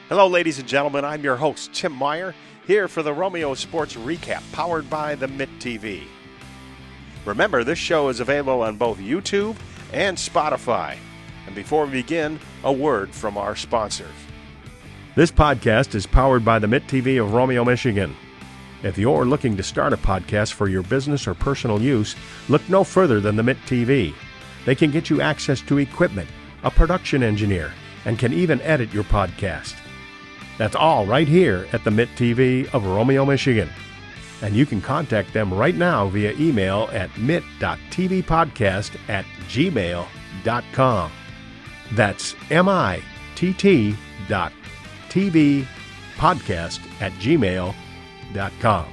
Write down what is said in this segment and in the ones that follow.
Hello, ladies and gentlemen. I'm your host, Tim Meyer, here for the Romeo Sports Recap, powered by the Mitt TV. Remember, this show is available on both YouTube and Spotify. And before we begin, a word from our sponsors. This podcast is powered by the Mitt TV of Romeo, Michigan. If you're looking to start a podcast for your business or personal use, look no further than the Mitt TV. They can get you access to equipment, a production engineer, and can even edit your podcast. That's all right here at the Mitt TV of Romeo, Michigan. And you can contact them right now via email at mitt.tvpodcast@gmail.com. That's mitt.tvpodcast@gmail.com.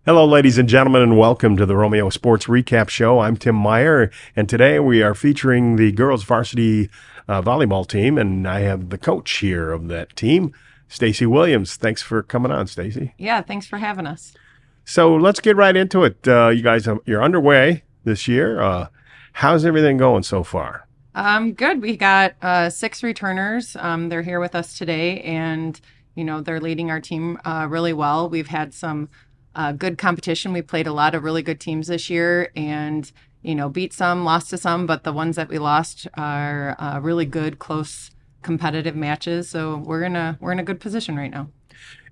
Hello, ladies and gentlemen, and welcome to the Romeo Sports Recap Show. I'm Tim Meyer, and today we are featuring the girls varsity volleyball team, and I have the coach here of that team, Stacy Williams. Thanks for coming on, Stacy. Yeah, thanks for having us. So let's get right into it. You guys, you're underway this year. How's everything going so far? Good. We got 6 returners. They're here with us today, and they're leading our team really well. We've had some good competition. We played a lot of really good teams this year, and beat some, lost to some, but the ones that we lost are really good, close, competitive matches. So we're in a good position right now.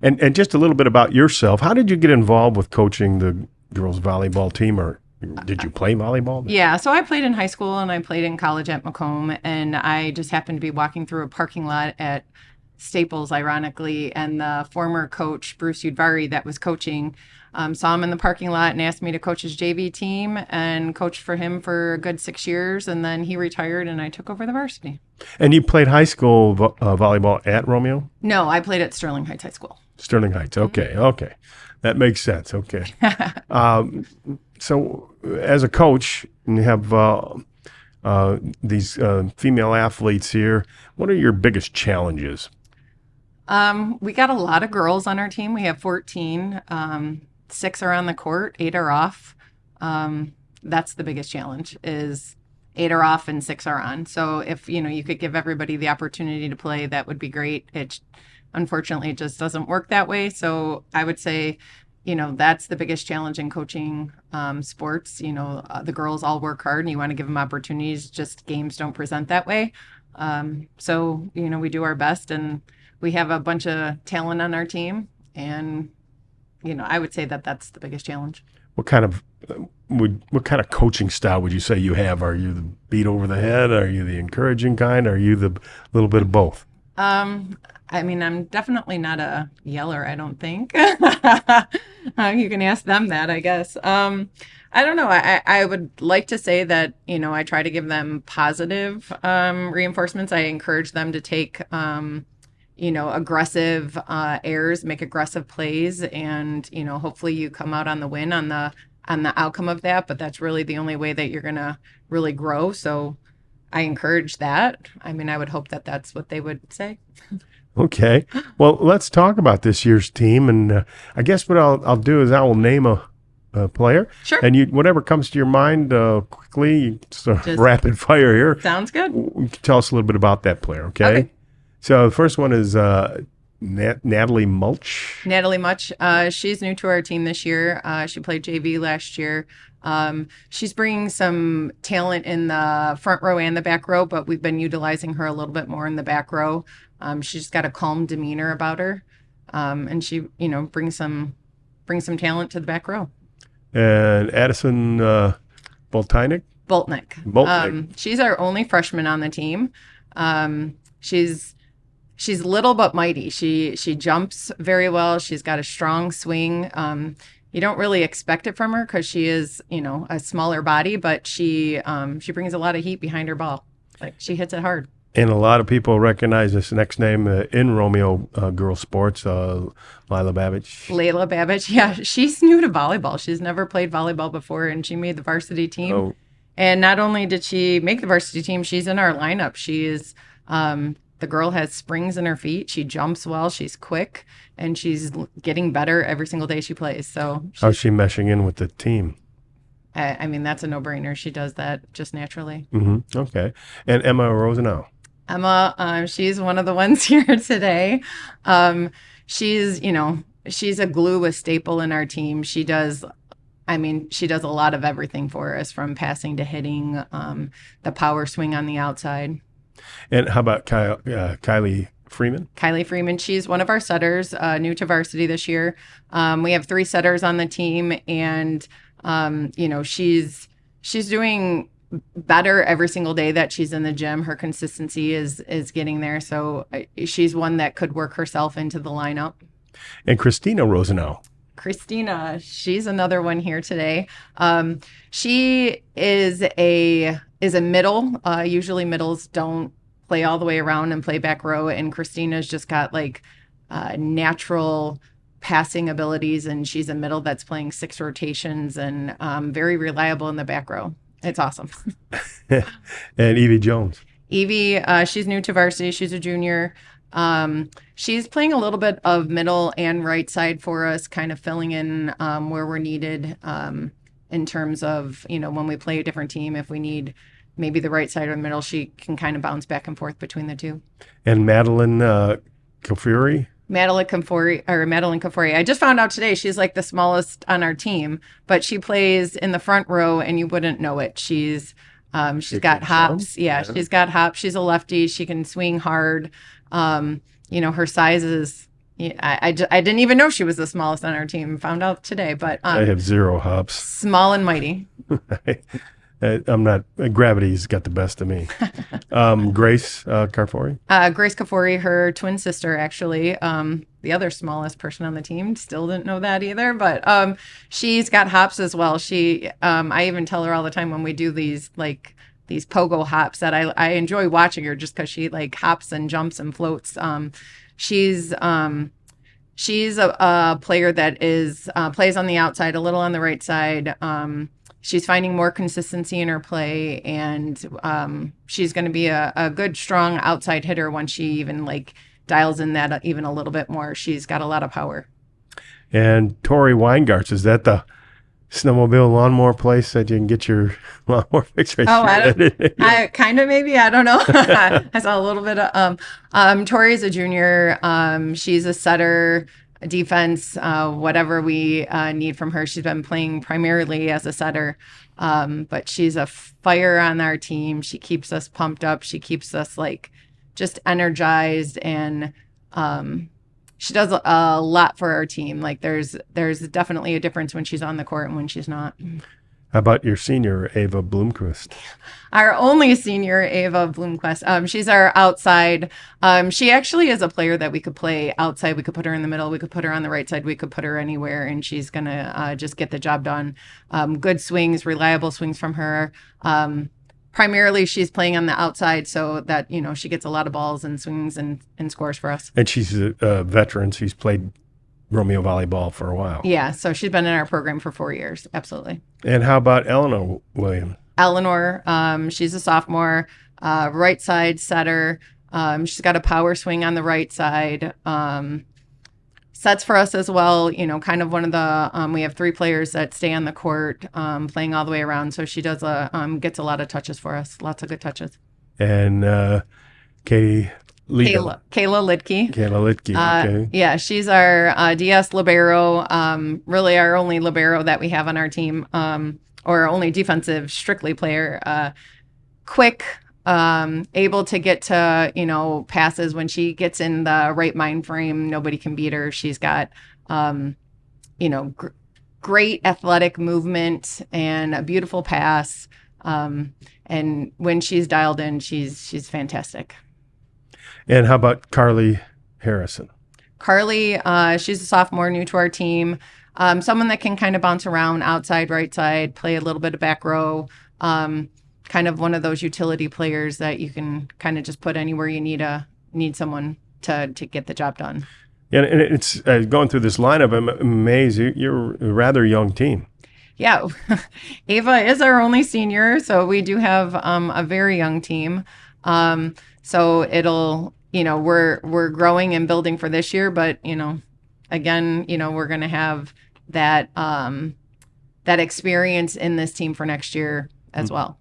And just a little bit about yourself. How did you get involved with coaching the girls volleyball team, or did you play volleyball? Yeah, so I played in high school and I played in college at Macomb, and I just happened to be walking through a parking lot at Staples, ironically, and the former coach, Bruce Udvari, that was coaching, saw him in the parking lot and asked me to coach his JV team, and coached for him for a good 6 years, and then he retired and I took over the varsity. And you played high school volleyball at Romeo? No, I played at Sterling Heights High School. Sterling Heights, okay, okay. That makes sense, okay. So as a coach, and you have these female athletes here, what are your biggest challenges? We got a lot of girls on our team. We have 14. 6 are on the court, 8 are off. That's the biggest challenge, is 8 are off and 6 are on. So if you could give everybody the opportunity to play, that would be great. Unfortunately, it just doesn't work that way. So I would say, that's the biggest challenge in coaching sports. The girls all work hard and you want to give them opportunities. Just games don't present that way. So we do our best, and we have a bunch of talent on our team, and I would say that that's the biggest challenge. What kind of coaching style would you say you have? Are you the beat over the head? Are you the encouraging kind? Are you the little bit of both? I'm definitely not a yeller, I don't think. You can ask them that, I guess. I don't know. I would like to say that, I try to give them positive reinforcements. I encourage them to take aggressive errors, make aggressive plays, and hopefully you come out on the win on the outcome of that. But that's really the only way that you're gonna really grow. So I encourage that. I would hope that that's what they would say. Okay. Well, let's talk about this year's team, and I guess what I'll do is I will name a player. Sure. And whatever comes to your mind quickly, just rapid fire here. Sounds good. Tell us a little bit about that player. Okay. So the first one is Natalie Mulch. Natalie Mulch. She's new to our team this year. She played JV last year. She's bringing some talent in the front row and the back row, but we've been utilizing her a little bit more in the back row. She's got a calm demeanor about her, and she, brings some talent to the back row. And Addison Boltnick. She's our only freshman on the team. She's little but mighty. She jumps very well. She's got a strong swing. You don't really expect it from her because she is, a smaller body, but she brings a lot of heat behind her ball. Like, she hits it hard. And a lot of people recognize this next name in Romeo girls sports, Layla Babbage. Yeah, she's new to volleyball. She's never played volleyball before, and she made the varsity team. Oh. And not only did she make the varsity team, she's in our lineup. She is the girl has springs in her feet. She jumps well. She's quick, and she's getting better every single day she plays. So how's she meshing in with the team? That's a no-brainer. She does that just naturally. Mm-hmm. Okay. And Emma Rosenau. Emma, she's one of the ones here today. She's, she's a glue, a staple in our team. She does a lot of everything for us, from passing to hitting, the power swing on the outside. And how about Kylie Freeman? Kylie Freeman, she's one of our setters, new to varsity this year. We have 3 setters on the team, and she's doing better every single day that she's in the gym. Her consistency is getting there, so she's one that could work herself into the lineup. And Christina Rosenau. Christina, she's another one here today. She is a middle. Usually middles don't play all the way around and play back row, and Christina's just got natural passing abilities, and she's a middle that's playing 6 rotations and very reliable in the back row. It's awesome. And Evie Jones. Evie, she's new to varsity. She's a junior. She's playing a little bit of middle and right side for us, kind of filling in where we're needed in terms of, when we play a different team, if we need maybe the right side or the middle, she can kind of bounce back and forth between the two. And Madeline Kafuri? Madeline Kafori. I just found out today she's like the smallest on our team, but she plays in the front row and you wouldn't know it. She's got hops. Yeah, she's got hops. She's a lefty. She can swing hard. Her size is, I didn't even know she was the smallest on our team. Found out today, but I have 0 hops. Small and mighty. I'm not. Gravity's got the best of me. Grace Kafori. Grace Kafori, her twin sister, actually. The other smallest person on the team. Still didn't know that either, but she's got hops as well. I even tell her all the time when we do these pogo hops that I enjoy watching her, just because she hops and jumps and floats. She's a player that plays on the outside, a little on the right side. She's finding more consistency in her play, and she's going to be a good, strong outside hitter once she even dials in that even a little bit more. She's got a lot of power. And Tori Weingarts, is that the snowmobile lawnmower place that you can get your lawnmower fixed right? I kind of, maybe, I don't know. I saw a little bit of Tori's a junior. She's a setter, defense, whatever we need from her. She's been playing primarily as a setter, but she's a fire on our team. She keeps us pumped up. She keeps us just energized, and she does a lot for our team. There's definitely a difference when she's on the court and when she's not. How about your senior, Ava Bloomquist? Our only senior, Ava Bloomquist. She's our outside. She actually is a player that we could play outside. We could put her in the middle. We could put her on the right side. We could put her anywhere, and she's going to just get the job done. Good swings, reliable swings from her. Primarily, she's playing on the outside, so that, she gets a lot of balls and swings and scores for us. And she's a veteran. She's played Romeo Volleyball for a while. Yeah, so she's been in our program for 4 years. Absolutely. And how about Eleanor Williams? Eleanor, she's a sophomore, right side setter. She's got a power swing on the right side. Sets for us as well, kind of one of the, we have 3 players that stay on the court, playing all the way around. So she does gets a lot of touches for us, lots of good touches. And Kayla Litke. Okay. Yeah, she's our DS libero, really our only libero that we have on our team, or our only defensive strictly player. Quick, able to get to, passes when she gets in the right mind frame. Nobody can beat her. She's got, great athletic movement and a beautiful pass. And when she's dialed in, she's fantastic. And how about Carly Harrison? Carly, she's a sophomore, new to our team. Someone that can kind of bounce around outside, right side, play a little bit of back row. Kind of one of those utility players that you can kind of just put anywhere you need someone to get the job done. Yeah, and it's going through this lineup, I'm amazed. You're a rather young team. Yeah, Ava is our only senior, so we do have a very young team. So it'll, we're growing and building for this year, but again, we're going to have that experience in this team for next year as well.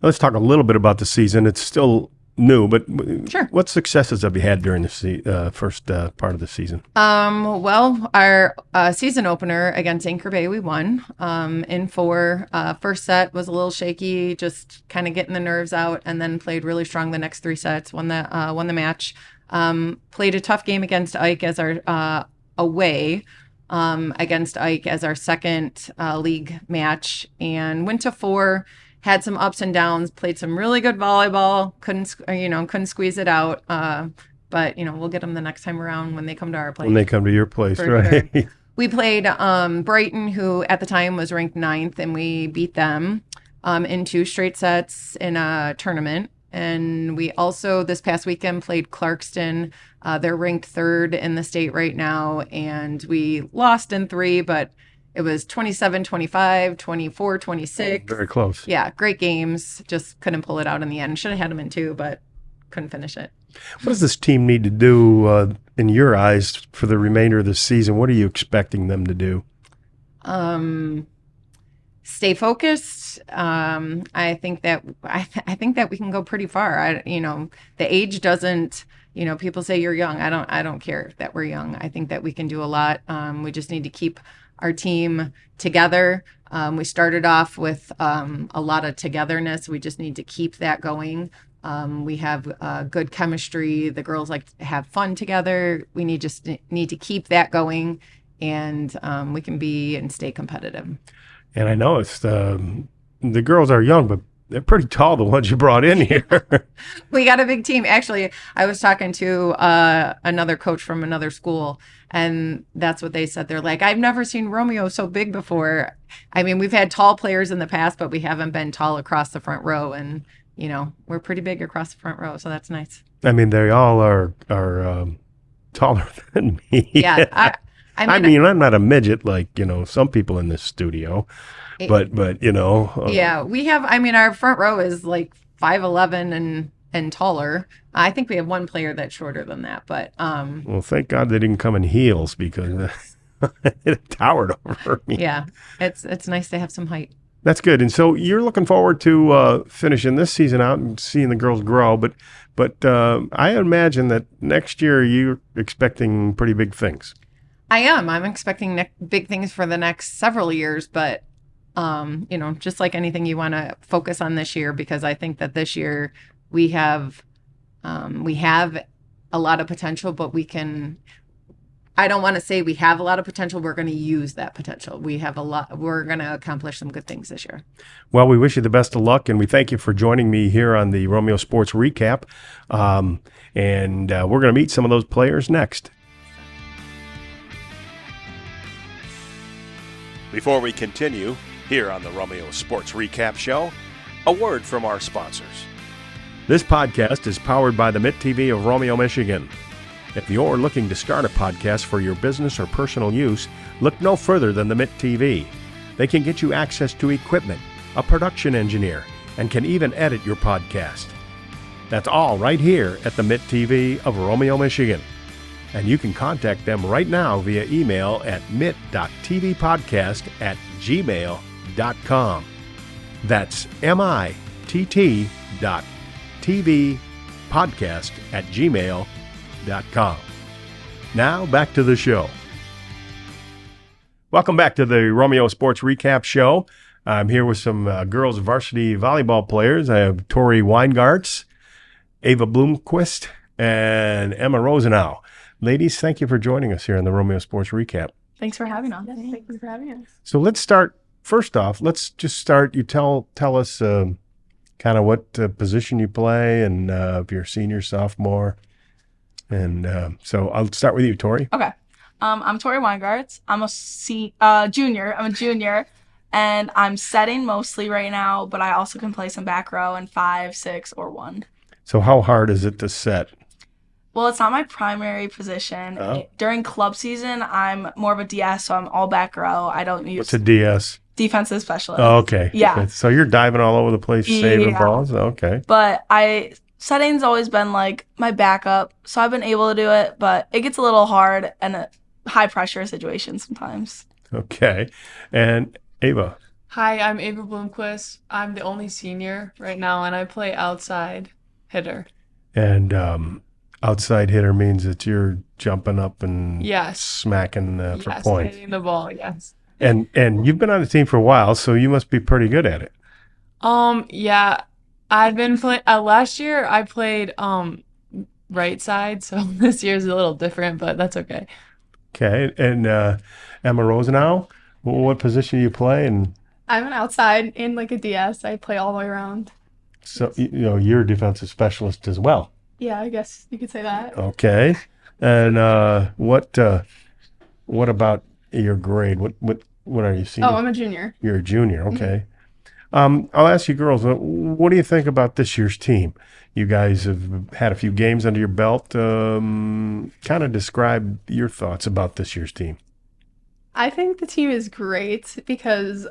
Let's talk a little bit about the season. It's still new, but Sure. what successes have you had during the first part of the season? Well, our season opener against Anchor Bay, we won in 4. First set was a little shaky, just kind of getting the nerves out, and then played really strong the next 3 sets, won the match. Played a tough game against Ike as our away against Ike as our second league match, and went to 4. Had some ups and downs, played some really good volleyball, couldn't squeeze it out. But we'll get them the next time around when they come to our place. When they come to your place, For right? sure. We played Brighton, who at the time was ranked 9th, and we beat them in 2 straight sets in a tournament. And we also, this past weekend, played Clarkston. They're ranked 3rd in the state right now, and we lost in 3, but it was 27-25, 24-26. Very close. Yeah, great games. Just couldn't pull it out in the end. Should have had them in 2, but couldn't finish it. What does this team need to do, in your eyes, for the remainder of the season? What are you expecting them to do? Stay focused. I think that we can go pretty far. The age doesn't. People say you're young. I don't care that we're young. I think that we can do a lot. We just need to keep our team together. We started off with a lot of togetherness. We just need to keep that going. We have good chemistry. The girls like to have fun together. We need to keep that going, and we can be and stay competitive. And I know it's the girls are young, but they're pretty tall, the ones you brought in here. We got a big team. Actually, I was talking to another coach from another school, and that's what they said. They're like, I've never seen Romeo so big before. I mean, we've had tall players in the past, but we haven't been tall across the front row. And, we're pretty big across the front row, so that's nice. I mean, they all are taller than me. Yeah. I mean, I'm not a midget like, some people in this studio, but yeah, we have, our front row is like 5'11" and taller. I think we have one player that's shorter than that, but well, thank God they didn't come in heels because it towered over me. Yeah, it's nice to have some height. That's good. And so you're looking forward to finishing this season out and seeing the girls grow, but I imagine that next year you're expecting pretty big things. I am. I'm expecting big things for the next several years, but just like anything, you want to focus on this year, because I think that this year we have a lot of potential, but I don't want to say we have a lot of potential. We're going to use that potential. We're going to accomplish some good things this year. Well, we wish you the best of luck, and we thank you for joining me here on the Romeo Sports Recap. And we're going to meet some of those players next. Before we continue here on the Romeo Sports Recap Show, a word from our sponsors. This podcast is powered by the Mitt TV of Romeo, Michigan. If you're looking to start a podcast for your business or personal use, look no further than the Mitt TV. They can get you access to equipment, a production engineer, and can even edit your podcast. That's all right here at the Mitt TV of Romeo, Michigan. And you can contact them right now via email at mitt.tvpodcast@gmail.com. That's mitt.tvpodcast@gmail.com. Now back to the show. Welcome back to the Romeo Sports Recap Show. I'm here with some girls varsity volleyball players. I have Tori Weingartz, Ava Bloomquist, and Emma Rosenau. Ladies, thank you for joining us here on the Romeo Sports Recap. Thanks for having us. Yes, thank you for having us. So let's start. First off, let's just start. You tell us kind of what position you play, and if you're senior, sophomore. And so I'll start with you, Tori. Okay. I'm Tori Weingartz. I'm a junior. I'm a junior, and I'm setting mostly right now, but I also can play some back row in 5, 6, or 1. So how hard is it to set? Well, it's not my primary position. Oh. During club season, I'm more of a DS, so I'm all back row. I don't use What's a DS? defensive specialist. Oh, okay. Yeah. Okay. So you're diving all over the place, saving balls? Okay. But setting's always been like my backup, so I've been able to do it, but it gets a little hard and a high pressure situation sometimes. Okay. And Ava? Hi, I'm Ava Bloomquist. I'm the only senior right now, and I play outside hitter. And outside hitter means that you're jumping up and Yes. smacking for Yes, points. hitting the ball, yes. And you've been on the team for a while, so you must be pretty good at it. Yeah, I've been playing, last year I played, right side, so this year's a little different, but that's okay. Okay. And Emma Rosenau, what position do you play? And I'm an outside and like a DS. I play all the way around. so, you're a defensive specialist as well. Yeah, I guess you could say that. Okay. And what about your grade? What are you seeing? Oh, I'm a junior. You're a junior. Okay. I'll ask you girls, what do you think about this year's team? You guys have had a few games under your belt. Kind of describe your thoughts about this year's team. I think the team is great because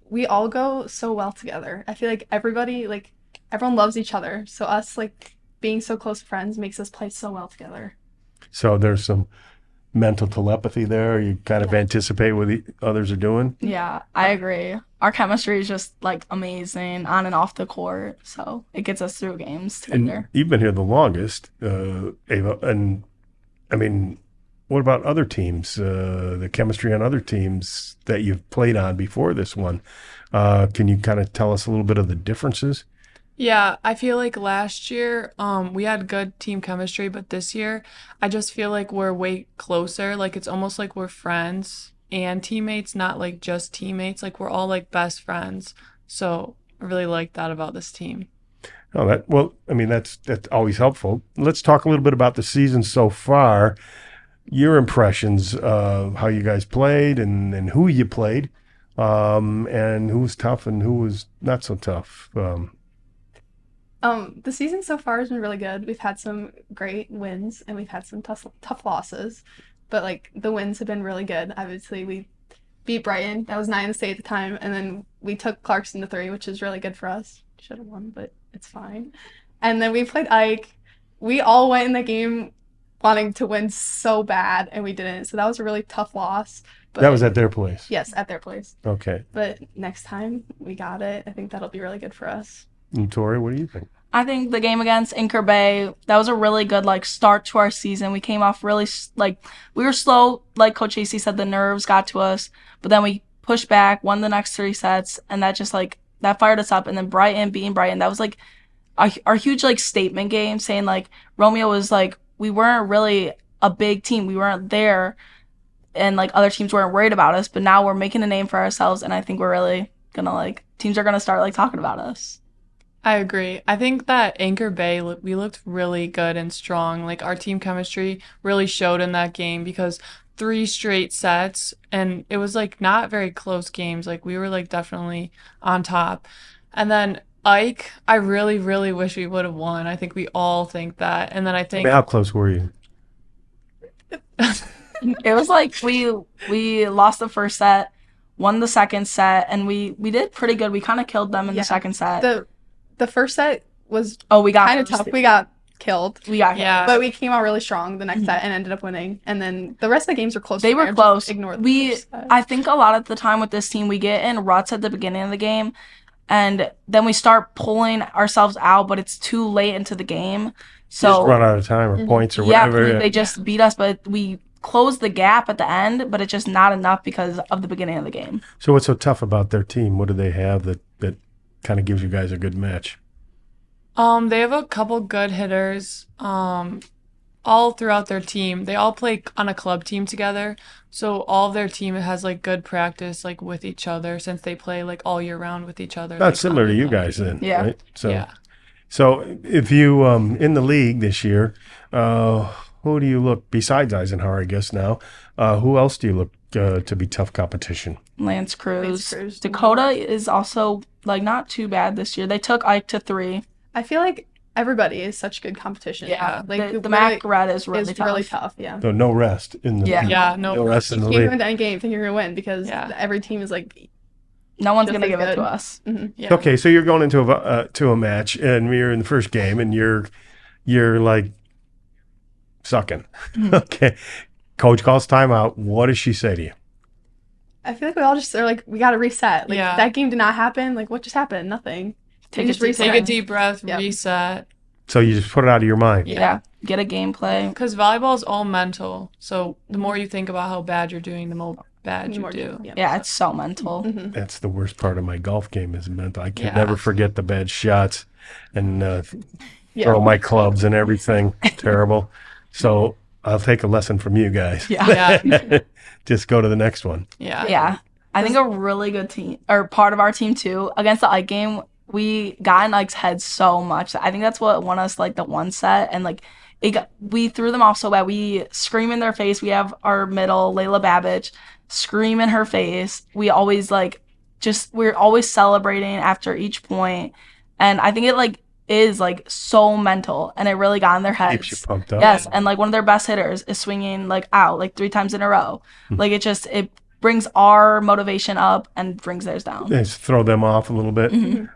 we all go so well together. I feel like everyone loves each other. So us like being so close friends makes us play so well together. So there's some mental telepathy there. You kind of anticipate what the others are doing. Yeah, I agree. Our chemistry is just like amazing on and off the court, so it gets us through games And together. you've been here the longest, Ava. And I mean, what about other teams? The chemistry on other teams that you've played on before this one. Can you kind of tell us a little bit of the differences? Yeah, I feel like last year, we had good team chemistry, but this year, I just feel like we're way closer. Like it's almost like we're friends and teammates, not like just teammates. Like we're all like best friends. So I really like that about this team. Oh, that's always helpful. Let's talk a little bit about the season so far. Your impressions of how you guys played and who you played, and who was tough and who was not so tough. The season so far has been really good. We've had some great wins and we've had some tough losses, but like the wins have been really good. Obviously, we beat Brighton. That was 9 in the state at the time, and then we took Clarkson to 3, which is really good for us. Should have won, but it's fine. And then we played Ike. We all went in the game wanting to win so bad, and we didn't. So that was a really tough loss. But That was at their place. yes, at their place. Okay. But next time we got it. I think that'll be really good for us. And Tori, what do you think? I think the game against Anchor Bay, that was a really good like start to our season. We came off really like we were slow, like Coach AC said, the nerves got to us, but then we pushed back, won the next 3 sets, and that just like that fired us up. And then beating Brighton, that was like our huge like statement game, saying like Romeo was like we weren't really a big team, we weren't there, and like other teams weren't worried about us, but now we're making a name for ourselves, and I think we're really gonna like teams are gonna start like talking about us. I agree. I think that Anchor Bay, we looked really good and strong. Like our team chemistry really showed in that game because 3 straight sets and it was like not very close games. Like we were like definitely on top. And then Ike, I really, really wish we would have won. I think we all think that. And then I I think mean, how close were you? It was like we lost the first set, won the second set, and we did pretty good. We kind of killed them in Yeah. the second set. The first set was We got kind of tough. We got killed. We got hit. Yeah. But we came out really strong the next set and ended up winning. And then the rest of the games were close. They from were there. close. Just ignore the first set. I think a lot of the time with this team, we get in ruts at the beginning of the game, and then we start pulling ourselves out, but it's too late into the game. So Just run out of time or points or yeah, whatever. they just beat us, but we closed the gap at the end, but it's just not enough because of the beginning of the game. So what's so tough about their team? What do they have that kind of gives you guys a good match? They have a couple good hitters, all throughout their team. They all play on a club team together, so all of their team has like good practice like with each other since they play like all year round with each other. That's like, similar on to the you club guys team. then, Yeah. right? So, Yeah. so if you in the league this year, who do you look besides Eisenhower? I guess now, who else do you look to be tough competition? Lance Cruz. Cruz. Dakota is also like not too bad this year. They took Ike to 3. I feel like everybody is such good competition. Yeah, Like the MAC red is really is tough. really tough. Yeah. So no rest in the Yeah. Yeah, no. no rest in You the can't go league. into any game thinking you're gonna win because Yeah. every team is like. No one's Just gonna as give it good. to us. Yeah. Okay, so you're going into a match and you're in the first game and you're like sucking. Okay, coach calls timeout. What does she say to you? I feel like we all just are like we got to reset. Like Yeah. that game did not happen. Like what just happened? Nothing. Take We a just deep reset. Take a deep breath, Yep. reset. So you just put it out of your mind. Yeah. Get a gameplay. Because volleyball is all mental. So the more you think about how bad you're doing, the more bad you do. Yeah, it's so mental. That's the worst part of my golf game is mental. I can Yeah. never forget the bad shots and throw my clubs and everything. Terrible. So I'll take a lesson from you guys. Yeah. Just go to the next one. Yeah. Yeah. I think a really good team, or part of our team too, against the Ike game, we got in Ike's head so much. I think that's what won us like the one set. And like we threw them off so bad. We scream in their face. We have our middle, Layla Babbage, scream in her face. We always we're always celebrating after each point. And I think it like is like so mental, and it really got in their heads. Keeps you pumped up. Yes. And like one of their best hitters is swinging like out like 3 times in a row. Like it brings our motivation up and brings theirs down. Just throw them off a little bit.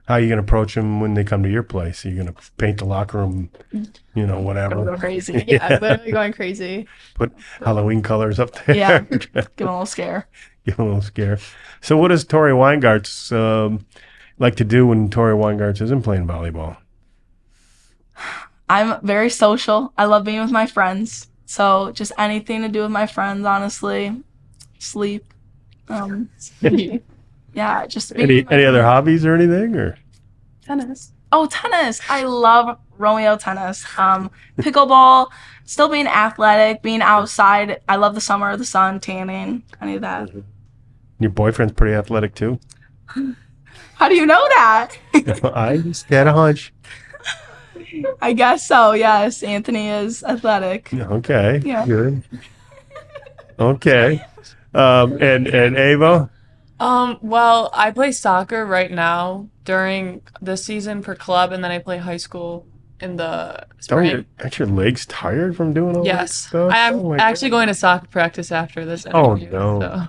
How are you going to approach them when they come to your place? Are you going to paint the locker room, whatever? Go crazy. Yeah, literally going crazy. Put Halloween colors up there. Yeah. Give them a little scare. Give them a little scare. So what does Tori Weingarts like to do when Tori Weingarts isn't playing volleyball? I'm very social. I love being with my friends. So just anything to do with my friends, honestly. Sleep. Yeah, just being Any other hobbies or anything? Or Tennis. Oh, tennis. I love Romeo tennis. Pickleball, still being athletic, being outside. I love the summer, the sun, tanning, any of that. your boyfriend's pretty athletic too? How do you know that? I just had a hunch. I guess so, yes. Anthony is athletic. Okay. Yeah. Good. Okay. And Ava? Well, I play soccer right now during the season per club, and then I play high school in the spring. Aren't your legs tired from doing all that Yes. stuff? I'm Oh my actually going to soccer practice after this Oh, interview. no. so.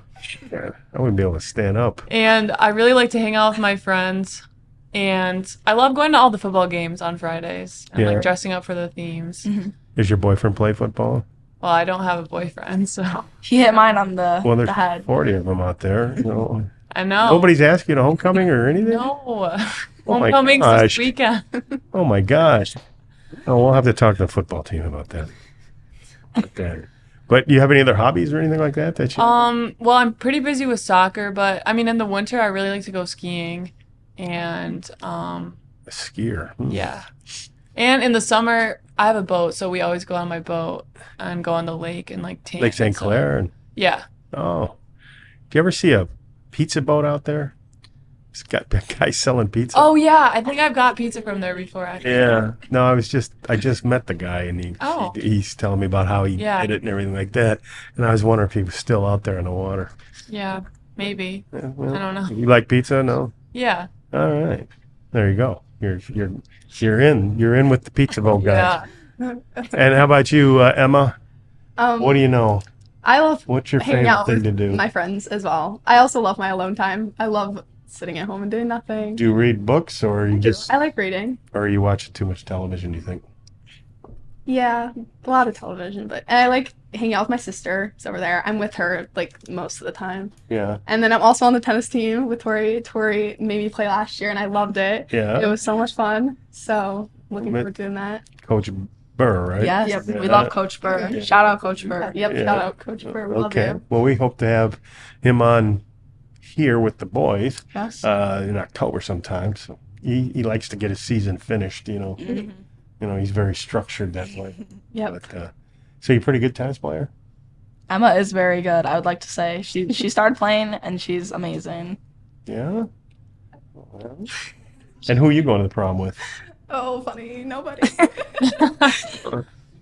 God, I wouldn't be able to stand up. And I really like to hang out with my friends. And I love going to all the football games on Fridays and Yeah. like dressing up for the themes. Does your boyfriend play football? Well, I don't have a boyfriend, so He hit mine on the, Well, there's the head. 40 of them out there. I know. Nobody's asking you to homecoming or anything? No. Oh my Homecoming's gosh. this weekend. Oh my gosh. Oh, we'll have to talk to the football team about that. But do you have any other hobbies or anything like that you Well, I'm pretty busy with soccer, but I mean, in the winter, I really like to go skiing, and a skier? yeah, and in the summer, I have a boat, so we always go on my boat and go on the lake and like tan. Lake St. and stuff. Clair? And, Yeah. oh. Do you ever see a pizza boat out there? It's got guys selling pizza. Oh yeah, I think I've got pizza from there before. Actually. Yeah. No, I just met the guy and Oh. he's telling me about how he Yeah. did it and everything like that. And I was wondering if he was still out there in the water. Yeah, maybe. Yeah, well, I don't know. You like pizza? No? Yeah. All right. There you go. You're in with the pizza boat guys. Yeah. And how about you, Emma? What do you know? I love What's your hanging favorite out thing with to do? my friends as well. I also love my alone time. I love sitting at home and doing nothing. Do you read books or I like reading. or are you watching too much television, do you think? Yeah, a lot of television, and I like hanging out with my sister. It's over there. I'm with her like most of the time. Yeah. And then I'm also on the tennis team with Tori. Tori made me play last year, and I loved it. Yeah. It was so much fun. So looking forward to doing that. Coach Burr, right? Yes, Yep. we love Coach Burr. Yeah. Shout out Coach Burr. Yep. Yeah. Shout out Coach Burr. We love Okay. him. Well, we hope to have him on here with the boys Yes. in October sometime. So he likes to get his season finished, You know, he's very structured that way. Yep. But, so you're a pretty good tennis player? Emma is very good, I would like to say. She started playing, and she's amazing. Yeah. Well, and who are you going to the prom with? Oh, funny. Nobody.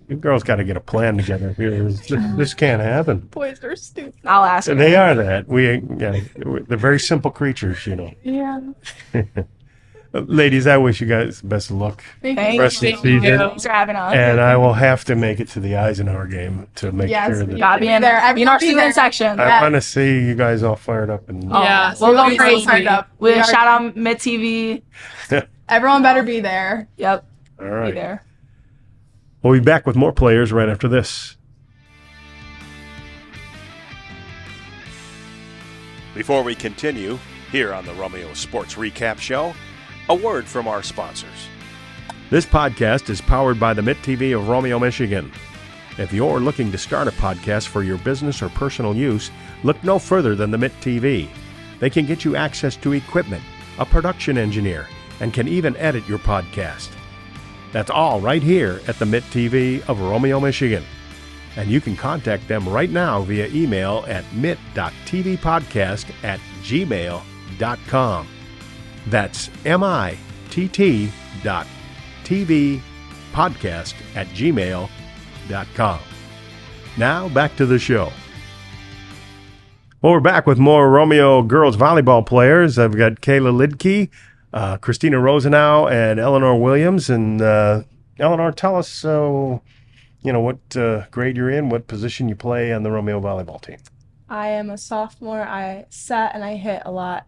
You girls got to get a plan together here. This can't happen. Boys are stupid. I'll ask her. They are that. They're very simple creatures, Yeah. Ladies, I wish you guys the best of luck. Thank Rest of the you. season. Thanks for having us. And I will have to make it to the Eisenhower game to make Yes, sure we that Gotta be in There, there. Be in our everybody student there. section. I want to see you guys all fired up and Oh, Yeah, we'll go so crazy. fired up. We'll We are- shout out Mitt TV. Everyone better be there. Yep, all be right. there. We'll be back with more players right after this. Before we continue, here on the Romeo Sports Recap Show, a word from our sponsors. This podcast is powered by the Mitt TV of Romeo, Michigan. If you're looking to start a podcast for your business or personal use, look no further than the Mitt TV. They can get you access to equipment, a production engineer, and can even edit your podcast. That's all right here at the Mitt TV of Romeo, Michigan. And you can contact them right now via email at mitt.tvpodcast@gmail.com. That's mitt.tvpodcast@gmail.com. Now back to the show. Well, we're back with more Romeo girls volleyball players. I've got Kayla Lidke, Christina Rosenau, and Eleanor Williams. And Eleanor, tell us, what grade you're in, what position you play on the Romeo volleyball team. I am a sophomore. I set and I hit a lot.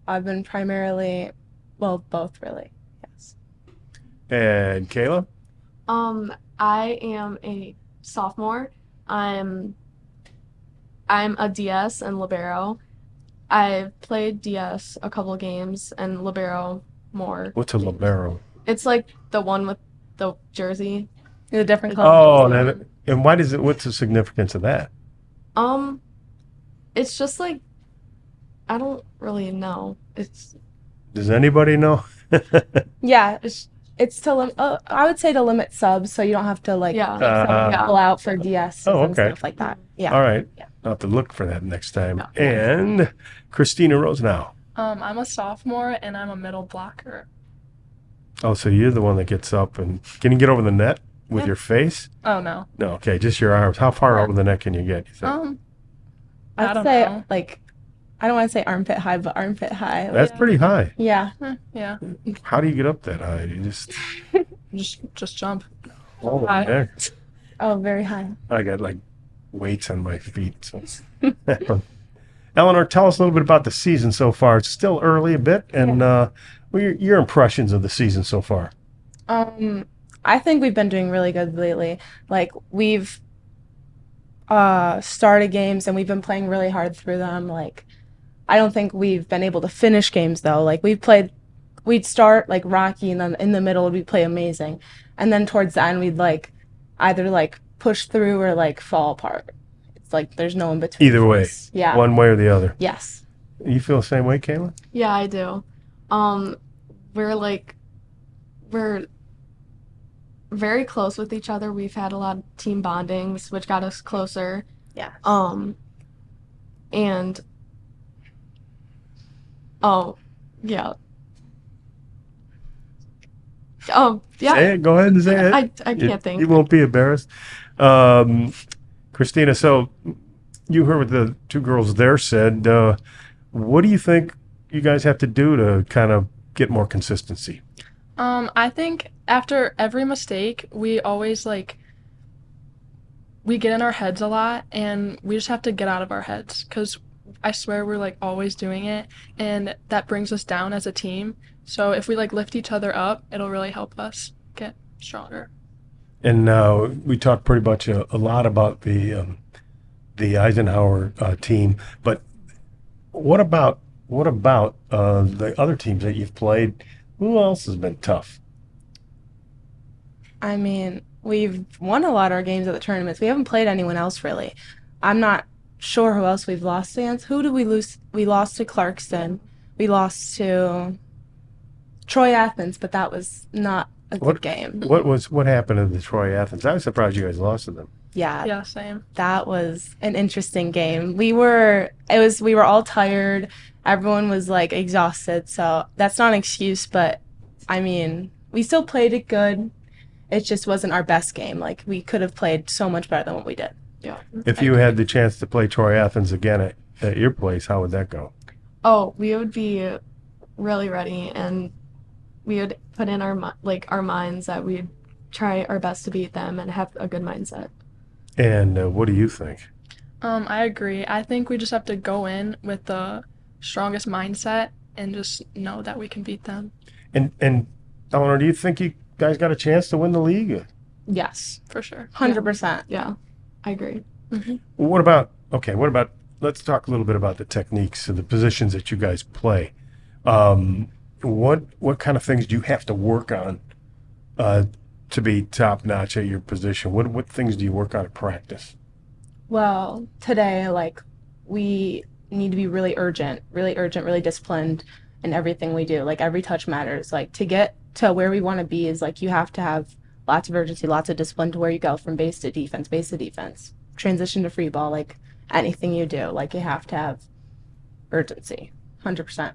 I've been primarily, both really, yes. And Kayla? I am a sophomore. I'm a DS and libero. I've played DS a couple games and libero more. What's a libero? It's like the one with the jersey. The different Oh, colors. and what's the significance of that? It's just like, I don't really know. Does anybody know? Yeah, it's to I would say to limit subs, so you don't have to kick some people out for DS and stuff like that. Yeah. All right. Yeah. I'll have to look for that next time. Yeah. And Christina Rosenau. I'm a sophomore and I'm a middle blocker. Oh, so you're the one that gets up and can you get over the net with your face? Oh no. No, okay, just your arms. How far over the net can you get, you think? I I'd don't say know. I don't want to say armpit high, but armpit high. That's pretty high. Yeah. Yeah. How do you get up that high? You Just jump. oh, High. heck. Oh, very high. I got like weights on my feet. So. Eleanor, tell us a little bit about the season so far. It's still early a bit, and your impressions of the season so far. I think we've been doing really good lately. Like we've started games and we've been playing really hard through them. Like I don't think we've been able to finish games though. Like we'd start like rocky and then in the middle we'd play amazing. And then towards the end we'd either push through or fall apart. It's like there's no in between. Either way. Yeah. One way or the other. Yes. You feel the same way, Kayla? Yeah, I do. We're very close with each other. We've had a lot of team bondings, which got us closer. Yeah. And yeah. Yeah. Say it. Go ahead and say it. I can't think. You won't be embarrassed. Christina, so you heard what the two girls there said. What do you think you guys have to do to kind of get more consistency? I think after every mistake, we always we get in our heads a lot, and we just have to get out of our heads because I swear we're always doing it, and that brings us down as a team. So if we lift each other up, it'll really help us get stronger. And we talked pretty much a lot about the Eisenhower team, but what about the other teams that you've played? Who else has been tough? I mean, we've won a lot of our games at the tournaments. We haven't played anyone else really. I'm not sure who else we've lost against. Who did we lose? We lost to Clarkston. We lost to Troy Athens, but that was not a good game. What happened to the Troy Athens? I was surprised you guys lost to them. Yeah. Yeah, same. That was an interesting game. We were all tired. Everyone was exhausted, so that's not an excuse, but I mean, we still played it good. It just wasn't our best game. We could have played so much better than what we did. Yeah. If you had the chance to play Troy Athens again at your place, how would that go? Oh, we would be really ready, and we would put in our minds that we'd try our best to beat them and have a good mindset. And what do you think? I agree. I think we just have to go in with the strongest mindset and just know that we can beat them. And Eleanor, do you think you guys got a chance to win the league? Yes. For sure. 100%. Yeah, I agree. What about let's talk a little bit about the techniques and the positions that you guys play. What kind of things do you have to work on to be top notch at your position? What things do you work on at practice? Well, today, like, we need to be really urgent, really disciplined in everything we do. Like, every touch matters. Like, to get to where we want to be is, like, you have to have lots of urgency, lots of discipline to where you go from base to defense, transition to free ball, like, anything you do. Like, you have to have urgency, 100%.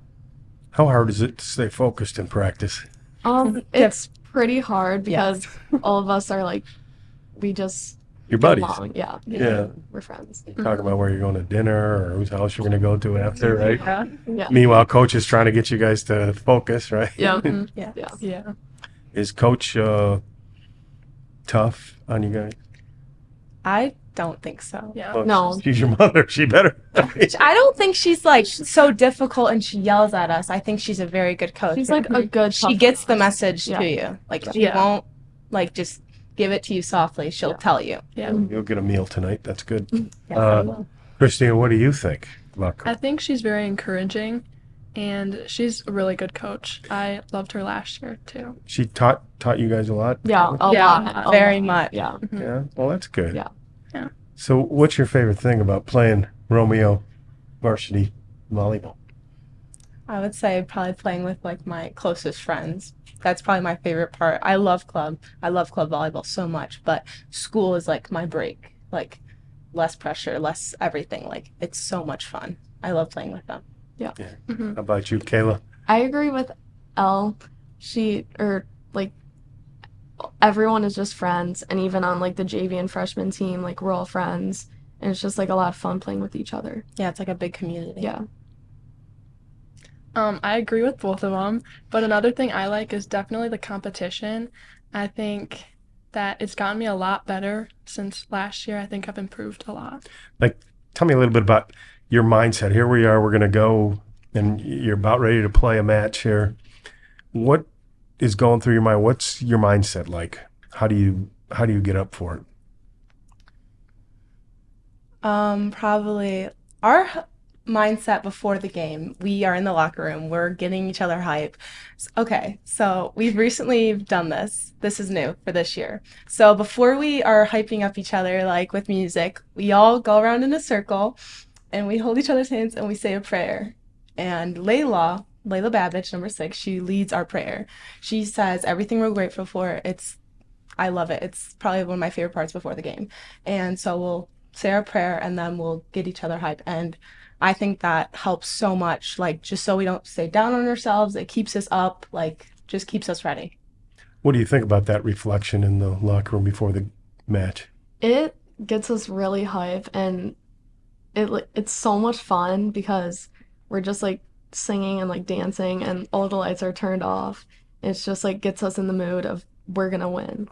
How hard is it to stay focused in practice? It's pretty hard because all of us are like, we just Your get buddies. along. Yeah. Yeah. We're friends. Talk about where you're going to dinner or whose house you're going to go to after, right? Yeah. Meanwhile, coach is trying to get you guys to focus, right? Yeah. Yeah. Yeah. Yeah. Is coach tough on you guys? I don't think so. Yeah. Well, No. She's your mother. She better. I don't think she's, like, so difficult and she yells at us. I think she's a very good coach. She's like a good. She gets the message Yeah. to you. Like, she Yeah. won't, like, just give it to you softly. She'll tell you. Yeah. You'll get a meal tonight. That's good. Yeah. Christina, what do you think about I coach? think she's very encouraging, and she's a really good coach. I loved her last year too. She taught you guys a lot? Yeah. A Yeah, lot. very much. Yeah. Yeah. Well, that's good. Yeah. Yeah. So what's your favorite thing about playing Romeo Varsity volleyball? I would say probably playing with, like, my closest friends. That's probably my favorite part. I love club volleyball so much, but school is, like, my break. Like, less pressure, less everything. Like, it's so much fun. I love playing with them. How about you, Kayla? I agree with Elle. Like, everyone is just friends, and even on like the JV and freshman team, like we're all friends, and it's just like a lot of fun playing with each other. Yeah, it's like a big community. Yeah. I agree with both of them, but another thing I like is definitely the competition. I think that it's gotten me a lot better since last year. I think I've improved a lot. Like, tell me a little bit about your mindset. Here we are. We're going to go, and you're about ready to play a match here. What is going through your mind? What's your mindset like? How do you get up for it? Probably our mindset before the game. We are in the locker room. We're getting each other hype. Okay, so we've recently done this. This is new for this year. So before we are hyping up each other, like with music, we all go around in a circle and we hold each other's hands and we say a prayer. And Layla Babbage, number 6, she leads our prayer. She says everything we're grateful for. I love it. It's probably one of my favorite parts before the game. And so we'll say our prayer and then we'll get each other hype. And I think that helps so much, like, just so we don't stay down on ourselves. It keeps us up, like, just keeps us ready. What do you think about that reflection in the locker room before the match? It gets us really hype, and it's so much fun because we're just like singing and like dancing and all the lights are turned off. It's just like gets us in the mood of we're gonna win.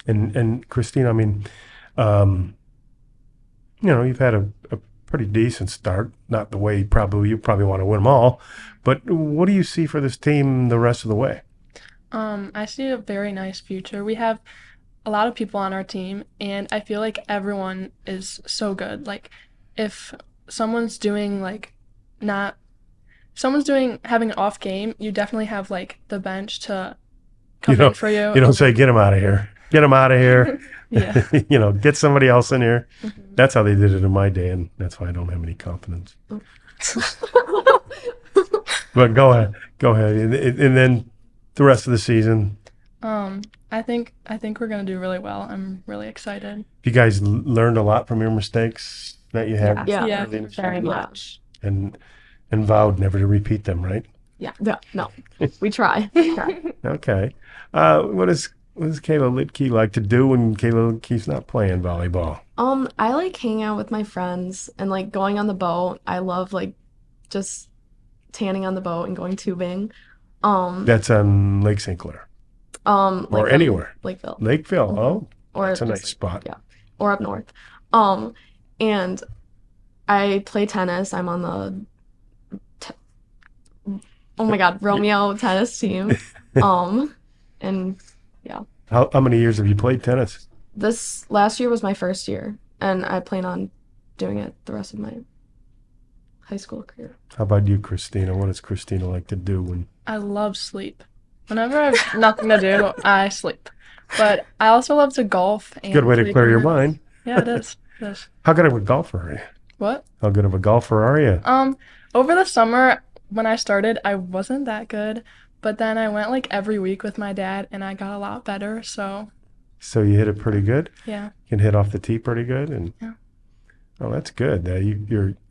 And Christine, I mean, you've had a pretty decent start. Not the way you probably want to win them all, but what do you see for this team the rest of the way? I see a very nice future. We have a lot of people on our team, and I feel like everyone is so good. Like, if someone's doing having an off game, you definitely have like the bench to come in for you. You don't say, get him out of here. Get him out of here. Yeah. Get somebody else in here. Mm-hmm. That's how they did it in my day, and that's why I don't have any confidence. But go ahead. And then the rest of the season. I think we're gonna do really well. I'm really excited. You guys learned a lot from your mistakes that you had. Yeah. Very much. And vowed never to repeat them, right? Yeah. No. We try. Okay. What does Kayla Litke like to do when Kayla Litke's not playing volleyball? I like hanging out with my friends and like going on the boat. I love like just tanning on the boat and going tubing. That's on Lake St. Clair. Or anywhere. Lakeville. Lakeville. Oh, Or that's a just, nice spot. Yeah. Or up north. And I play tennis. I'm on the Romeo tennis team. And yeah. How many years have you played tennis? This last year was my first year, and I plan on doing it the rest of my high school career. How about you, Christina? What does Christina like to do when? I love sleep. Whenever I have nothing to do, I sleep. But I also love to golf. And Good way to play clear your tournaments. mind. Yeah, it is. It is. How good of a golfer are you? What? How good of a golfer are you? Over the summer when I started, I wasn't that good, but then I went like every week with my dad, and I got a lot better. So So you hit it pretty good? yeah. You can hit off the tee pretty good? And Yeah. Oh, that's good.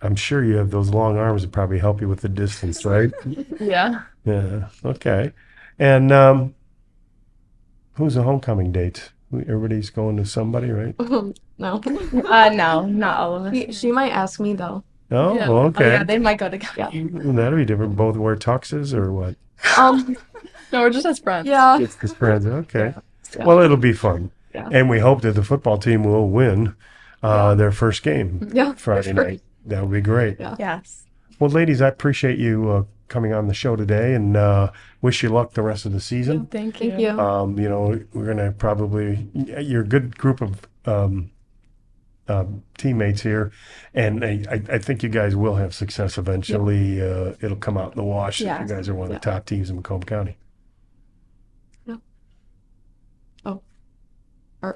I'm sure you have those long arms that probably help you with the distance, right? Yeah. Yeah. Okay. And who's the homecoming dates? Everybody's going to somebody, right? No. No, not all of us. She might ask me though. Oh, Yeah. well, Oh, okay. yeah, they might go together. That'll be different. Both wear tuxes or what? No, we're just as friends. Yeah. It's just friends. Okay. Yeah. Well, it'll be fun. Yeah. And we hope that the football team will win their first game Yeah. Friday night. That would be great. Yeah. Yes. Well, ladies, I appreciate you coming on the show today and wish you luck the rest of the season. Thank you. Thank you. You know, we're going to probably, you're a good group of teammates here, and I think you guys will have success eventually. It'll come out in the wash that Yeah. you guys are one of the top teams in Macomb County. Yeah. Oh.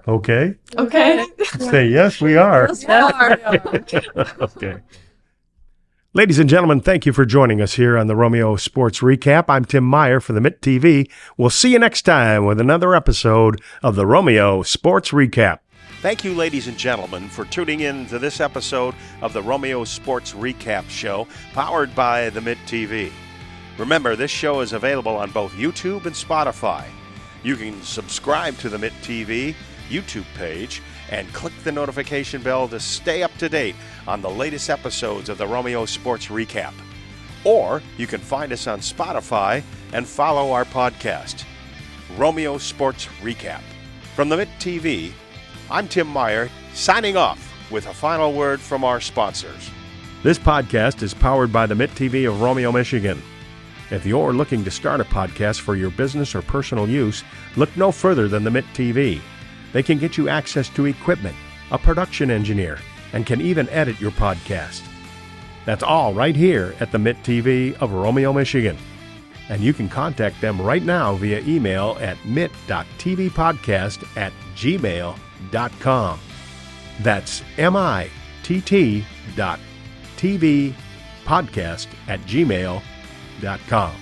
Okay? Okay. Say yes, we are. Yes, we are. Okay. Ladies and gentlemen, thank you for joining us here on the Romeo Sports Recap. I'm Tim Meyer for the Mitt TV. We'll see you next time with another episode of the Romeo Sports Recap. Thank you, ladies and gentlemen, for tuning in to this episode of the Romeo Sports Recap Show, powered by the Mitt TV. Remember, this show is available on both YouTube and Spotify. You can subscribe to the Mitt TV YouTube page and click the notification bell to stay up to date on the latest episodes of the Romeo Sports Recap. Or you can find us on Spotify and follow our podcast, Romeo Sports Recap. From the Mitt TV, I'm Tim Meyer, signing off with a final word from our sponsors. This podcast is powered by the Mitt TV of Romeo, Michigan. If you're looking to start a podcast for your business or personal use, look no further than the Mitt TV. They can get you access to equipment, a production engineer, and can even edit your podcast. That's all right here at the Mitt TV of Romeo, Michigan. And you can contact them right now via email at mitt.tvpodcast@gmail.com. That's mitt.tvpodcast@gmail.com.